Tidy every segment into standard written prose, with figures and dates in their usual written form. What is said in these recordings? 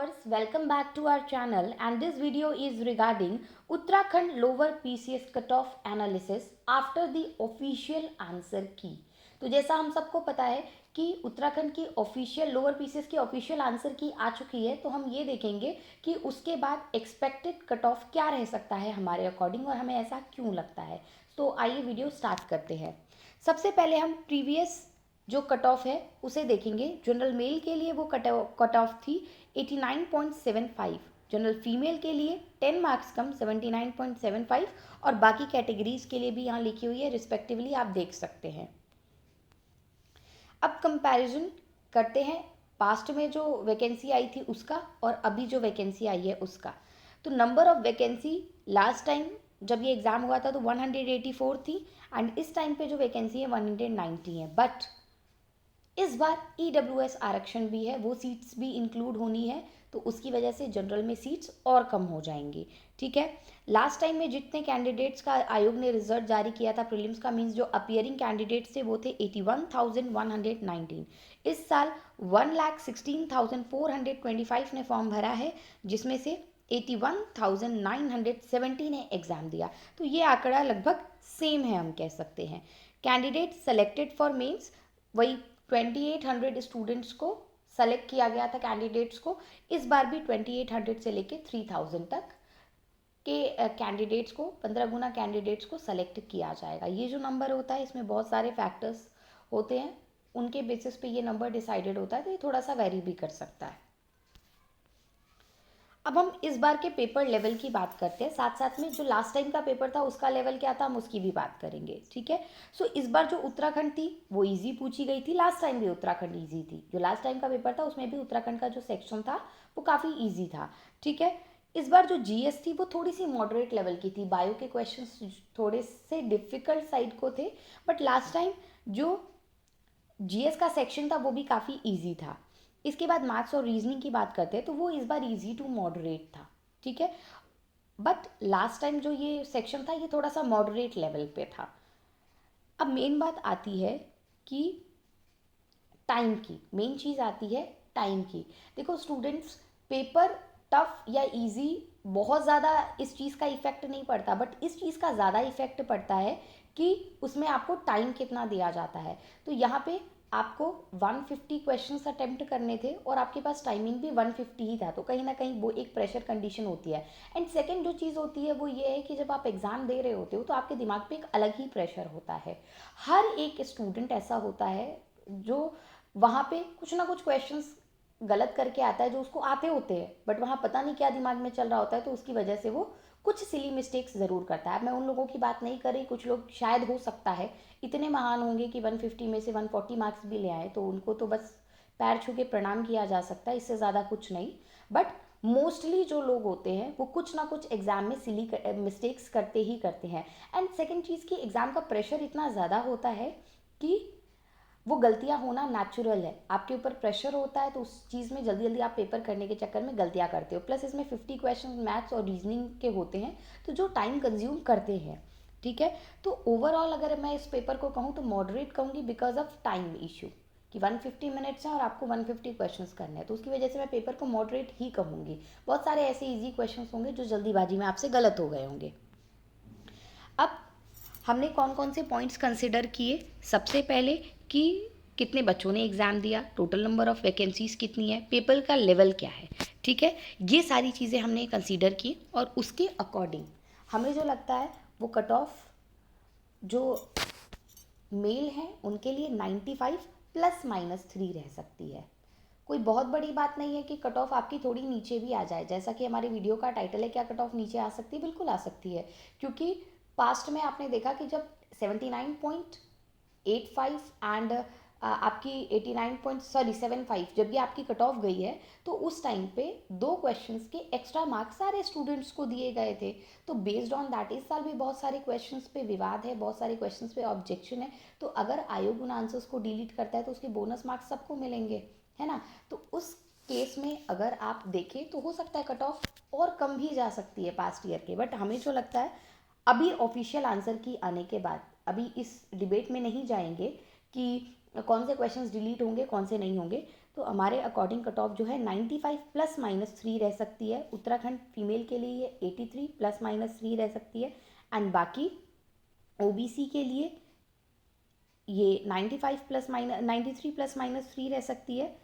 viewers, welcome back to our channel, and this video is regarding Uttarakhand lower PCS cutoff analysis after the official answer key। तो जैसा हम सबको पता है कि उत्तराखंड की ऑफिशियल लोअर पीसीएस की ऑफिशियल आंसर की आ चुकी है, तो हम ये देखेंगे कि उसके बाद एक्सपेक्टेड कट ऑफ क्या रह सकता है हमारे अकॉर्डिंग और हमें ऐसा क्यों लगता है। तो आइए वीडियो स्टार्ट करते हैं। सबसे पहले हम प्रीवियस जो कट ऑफ है उसे देखेंगे। जनरल मेल के लिए वो कट ऑफ थी 89.75, जनरल फीमेल के लिए 10 मार्क्स कम 79.75 और बाकी कैटेगरीज के लिए भी यहाँ लिखी हुई है रिस्पेक्टिवली, आप देख सकते हैं। अब कंपैरिजन करते हैं पास्ट में जो वैकेंसी आई थी उसका और अभी जो वैकेंसी आई है उसका। तो number of vacancy last time जब ये एग्ज़ाम हुआ था तो 184 थी एंड इस टाइम पे जो वैकेंसी है 190 है। बट इस बार EWS आरक्षण भी है, वो सीट्स भी इंक्लूड होनी है, तो उसकी वजह से जनरल में सीट्स और कम हो जाएंगी। ठीक है, लास्ट टाइम में जितने कैंडिडेट्स का आयोग ने रिजल्ट जारी किया था प्रीलिम्स का, मींस जो अपियरिंग कैंडिडेट्स थे वो थे 81,119। इस साल 1,16,425 ने फॉर्म भरा है, जिसमें से 81,917 ने एग्ज़ाम दिया। तो ये आंकड़ा लगभग सेम है, हम कह सकते हैं। कैंडिडेट सेलेक्टेड फॉर मेंस वही 2800 स्टूडेंट्स को सेलेक्ट किया गया था कैंडिडेट्स को। इस बार भी 2800 से लेके 3000 तक के कैंडिडेट्स को 15 गुना कैंडिडेट्स को सेलेक्ट किया जाएगा। ये जो नंबर होता है इसमें बहुत सारे फैक्टर्स होते हैं, उनके बेसिस पे ये नंबर डिसाइडेड होता है, तो ये थोड़ा सा वेरी भी कर सकता है। अब हम इस बार के पेपर लेवल की बात करते हैं, साथ साथ में जो लास्ट टाइम का पेपर था उसका लेवल क्या था हम उसकी भी बात करेंगे। ठीक है, सो इस बार जो उत्तराखंड थी वो इजी पूछी गई थी, लास्ट टाइम भी उत्तराखंड इजी थी। जो लास्ट टाइम का पेपर था उसमें भी उत्तराखंड का जो सेक्शन था वो काफ़ी ईजी था। ठीक है, इस बार जो जीएस थी वो थोड़ी सी मॉडरेट लेवल की थी, बायो के क्वेश्चन थोड़े से डिफ़िकल्ट साइड को थे, बट लास्ट टाइम जो जीएस का सेक्शन था वो भी काफ़ी ईजी था। इसके बाद मैथ्स और रीजनिंग की बात करते हैं तो वो इस बार इजी टू मॉडरेट था। ठीक है, बट लास्ट टाइम जो ये सेक्शन था ये थोड़ा सा मॉडरेट लेवल पे था। अब मेन बात आती है कि टाइम की, मेन चीज़ आती है टाइम की। देखो स्टूडेंट्स, पेपर टफ या इजी बहुत ज़्यादा इस चीज़ का इफ़ेक्ट नहीं पड़ता, बट इस चीज़ का ज़्यादा इफ़ेक्ट पड़ता है कि उसमें आपको टाइम कितना दिया जाता है। तो यहाँ पे आपको 150 क्वेश्चंस अटेम्प्ट करने थे और आपके पास टाइमिंग भी 150 ही था, तो कहीं ना कहीं वो एक प्रेशर कंडीशन होती है। एंड सेकेंड जो चीज़ होती है वो ये है कि जब आप एग्ज़ाम दे रहे होते हो तो आपके दिमाग पे एक अलग ही प्रेशर होता है। हर एक स्टूडेंट ऐसा होता है जो वहाँ पे कुछ ना कुछ क्वेश्चंस गलत करके आता है जो उसको आते होते हैं, बट वहाँ पता नहीं क्या दिमाग में चल रहा होता है, तो उसकी वजह से वो कुछ सिली मिस्टेक्स ज़रूर करता है। मैं उन लोगों की बात नहीं कर रही, कुछ लोग शायद हो सकता है इतने महान होंगे कि 150 में से 140 मार्क्स भी ले आए, तो उनको तो बस पैर छू के प्रणाम किया जा सकता है, इससे ज़्यादा कुछ नहीं। बट मोस्टली जो लोग होते हैं वो कुछ ना कुछ एग्ज़ाम में सिली मिस्टेक्स करते ही करते हैं। एंड सेकेंड चीज़ की एग्ज़ाम का प्रेशर इतना ज़्यादा होता है कि वो गलतियाँ होना नेचुरल है। आपके ऊपर प्रेशर होता है तो उस चीज़ में जल्दी जल्दी आप पेपर करने के चक्कर में गलतियाँ करते हो, प्लस इसमें 50 क्वेश्चन मैथ्स और रीजनिंग के होते हैं तो जो टाइम कंज्यूम करते हैं। ठीक है, तो ओवरऑल अगर मैं इस पेपर को कहूँ तो मॉडरेट कहूँगी बिकॉज ऑफ टाइम इशू, कि 150 मिनट्स हैं और आपको 150 क्वेश्चंस करने हैं, तो उसकी वजह से मैं पेपर को मॉडरेट ही कहूँगी। बहुत सारे ऐसे इजी क्वेश्चंस होंगे जो जल्दीबाजी में आपसे गलत हो गए होंगे। अब हमने कौन कौन से पॉइंट्स कंसिडर किए, सबसे पहले कि कितने बच्चों ने एग्ज़ाम दिया, टोटल नंबर ऑफ़ वैकेंसीज़ कितनी है, पेपर का लेवल क्या है। ठीक है, ये सारी चीज़ें हमने कंसीडर की और उसके अकॉर्डिंग हमें जो लगता है वो कट ऑफ जो मेल हैं उनके लिए 95 ±3 रह सकती है। कोई बहुत बड़ी बात नहीं है कि कट ऑफ आपकी थोड़ी नीचे भी आ जाए, जैसा कि हमारी वीडियो का टाइटल है, क्या कट ऑफ नीचे आ सकती है? बिल्कुल आ सकती है, क्योंकि पास्ट में आपने देखा कि जब 79.85 एंड आपकी 75 जब ये आपकी कट ऑफ गई है तो उस टाइम पे 2 क्वेश्चंस के एक्स्ट्रा मार्क्स सारे स्टूडेंट्स को दिए गए थे। तो बेस्ड ऑन दैट इस साल भी बहुत सारे क्वेश्चंस पे विवाद है, बहुत सारे क्वेश्चंस पे ऑब्जेक्शन है, तो अगर आयोग उन आंसर्स को डिलीट करता है तो उसके बोनस मार्क्स सबको मिलेंगे, है ना। तो उस केस में अगर आप देखें तो हो सकता है कट ऑफ और कम भी जा सकती है पास्ट ईयर के, बट हमें जो लगता है अभी ऑफिशियल आंसर की आने के बाद अभी इस डिबेट में नहीं जाएंगे कि कौन से क्वेश्चंस डिलीट होंगे कौन से नहीं होंगे। तो हमारे अकॉर्डिंग कट ऑफ जो है 95 प्लस माइनस 3 रह सकती है। उत्तराखंड फीमेल के लिए ये 83 प्लस माइनस 3 रह सकती है। एंड बाकी ओबीसी के लिए ये 95 प्लस माइनस 93 प्लस माइनस 3 रह सकती है।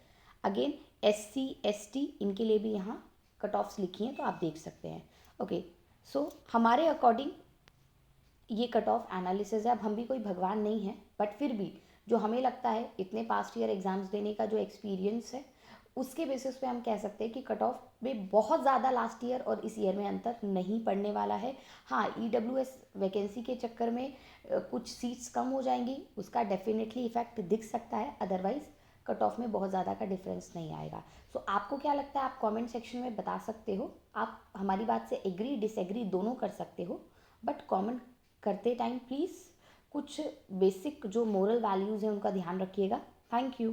अगेन एससी एसटी इनके लिए भी यहाँ कट ऑफ्स लिखी हैं, तो आप देख सकते हैं। ओके, सो हमारे अकॉर्डिंग ये कट ऑफ एनालिसिस है। अब हम भी कोई भगवान नहीं है, बट फिर भी जो हमें लगता है इतने पास्ट ईयर एग्जाम्स देने का जो एक्सपीरियंस है, उसके बेसिस पे हम कह सकते हैं कि कट ऑफ में बहुत ज़्यादा लास्ट ईयर और इस ईयर में अंतर नहीं पड़ने वाला है। हाँ, ईडब्ल्यूएस वैकेंसी के चक्कर में कुछ सीट्स कम हो जाएंगी, उसका डेफिनेटली इफेक्ट दिख सकता है। अदरवाइज कट ऑफ में बहुत ज़्यादा का डिफरेंस नहीं आएगा। सो आपको क्या लगता है, आप कमेंट सेक्शन में बता सकते हो। आप हमारी बात से एग्री डिसएग्री दोनों कर सकते हो, बट कमेंट करते टाइम प्लीज़ कुछ बेसिक जो मोरल वैल्यूज़ हैं उनका ध्यान रखिएगा। Thank you.